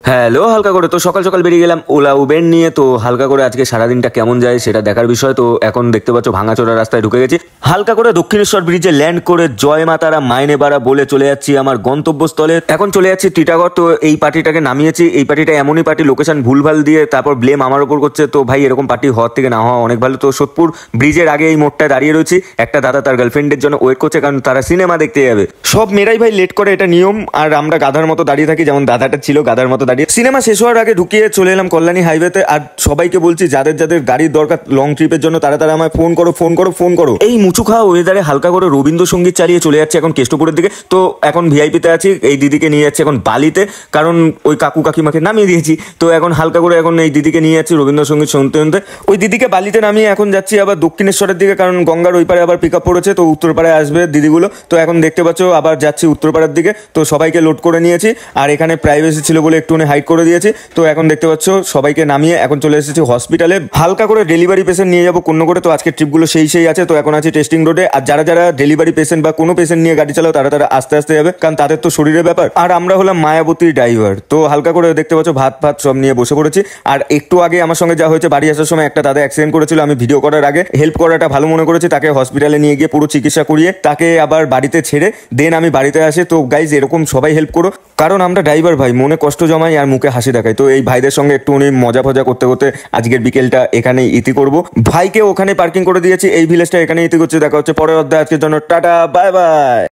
Hello, হালকা করে তো সকাল সকাল বেরিয়ে গেলাম ওলা উবের নিয়ে। তো হালকা করে আজকে সারাদিনটা কেমন যায় সেটা দেখার বিষয়। তো এখন দেখতে পাচ্ছ ভাঙাচোরা রাস্তায় ঢুকে গেছি। হালকা করে দক্ষিণেশ্বর ব্রিজে ল্যান্ড করে জয় মাতারা মাইনে বাড়া বলে চলে যাচ্ছি আমার গন্তব্যস্থলে। এখন চলে যাচ্ছি টিটাগড়। তো এই পার্টিটাকে নামিয়েছি। এই পার্টিটা এমনই পার্টি, লোকেশন ভুলভাল দিয়ে তারপর ব্লেম আমার ওপর করছে। তো ভাই এরকম পার্টি হওয়ার থেকে না হওয়া অনেক ভালো। তো সোদপুর ব্রিজের আগে এই মোড়টায় দাঁড়িয়ে রয়েছি। একটা দাদা তার গার্লফ্রেন্ডের জন্য ওয়েট করছে, কারণ তারা সিনেমা দেখতে যাবে। সব মেয়েরাই ভাই লেট করে, এটা নিয়ম। আর আমরা গাধার মতো দাঁড়িয়ে থাকি, যেমন দাদাটা ছিল গাধার মতো দাঁড়িয়ে। সিনেমা শেষ হওয়ার আগে ঢুকিয়ে চলে এলাম কল্যাণী হাইওয়েতে। আর সবাইকে বলছি যাদের যাদের গাড়ির দরকার লং ট্রিপের জন্য তারা তারা আমায় ফোন করো ফোন করো ফোন করো। এই মুচু খাওয়া ওয়েদারে হালকা করে রবীন্দ্রসঙ্গীত চালিয়ে চলে যাচ্ছে এখন কেষ্টপুরের দিকে। তো এখন ভিআইপিতে আছি, এই দিদিকে নিয়ে যাচ্ছে এখন বালিতে, কারণ ওই কাকু কাকিমাকে নামিয়ে দিয়েছি। তো এখন হালকা করে এখন এই দিদিকে নিয়ে যাচ্ছি রবীন্দ্রসঙ্গীত শুনতে শুনতে। ওই দিদিকে বালিতে নামিয়ে এখন যাচ্ছি আবার দক্ষিণেশ্বরের দিকে, কারণ গঙ্গার ওই পারে আবার পিক আপ পড়েছে। তো উত্তরপাড়ায় আসবে দিদিগুলো। তো এখন দেখতে পাচ্ছ আবার যাচ্ছি উত্তরপাড়ার দিকে। তো সবাইকে লোড করে নিয়েছি, আর এখানে প্রাইভেসি ছিল বলে একটুখানি হাইড করে দিয়েছি। তো এখন দেখতে পাচ্ছ সবাইকে নামিয়ে এখন চলে এসেছি হসপিটালে। হালকা করে ডেলিভারি পেশেন্ট নিয়ে যাবো কোনো করে। তো আজকের ট্রিপগুলো সেই আছে। তো এখন আছি টেস্টিং রোডে। আর যারা যারা ডেলিভারি পেশেন্ট বা কোনো পেশেন্ট নিয়ে গাড়ি চালাও তারা তারা আস্তে আস্তে যাবে, কারণ তাদের তো শরীরের ব্যাপার। আর আমরা হলাম মায়াবতী ড্রাইভার। তো হালকা করে দেখতে পাচ্ছ ভাত সব নিয়ে বসে পড়েছি। আর একটু আগে আমার সঙ্গে যা হয়েছে, বাড়ি আসার সময় একটা দাদা অ্যাক্সিডেন্ট করেছিল। আমি ভিডিও করার আগে হেল্প করাটা ভালো মনে করেছি, তাকে হসপিটালে নিয়ে গিয়ে পুরো চিকিৎসা করিয়ে তাকে আবার বাড়িতে ছেড়ে দেন আমি বাড়িতে আসি। তো গাইজ এরকম সবাই হেল্প করো, কারণ আমরা ড্রাইভার ভাই, মনে কষ্ট জমাই আর মুখে হাসি দেখাই। তো এই ভাইদের সঙ্গে একটু মজা ফজা করতে করতে আজকের বিকেলটা এখানেই ইতি করব। ভাইকে ওখানে পার্কিং করে দিয়েছি, এই ভিলেজটা এখানে ইতি করছে। দেখা হচ্ছে পরের অধ্যায়। আজকের জন্য টাটা, বাই বাই।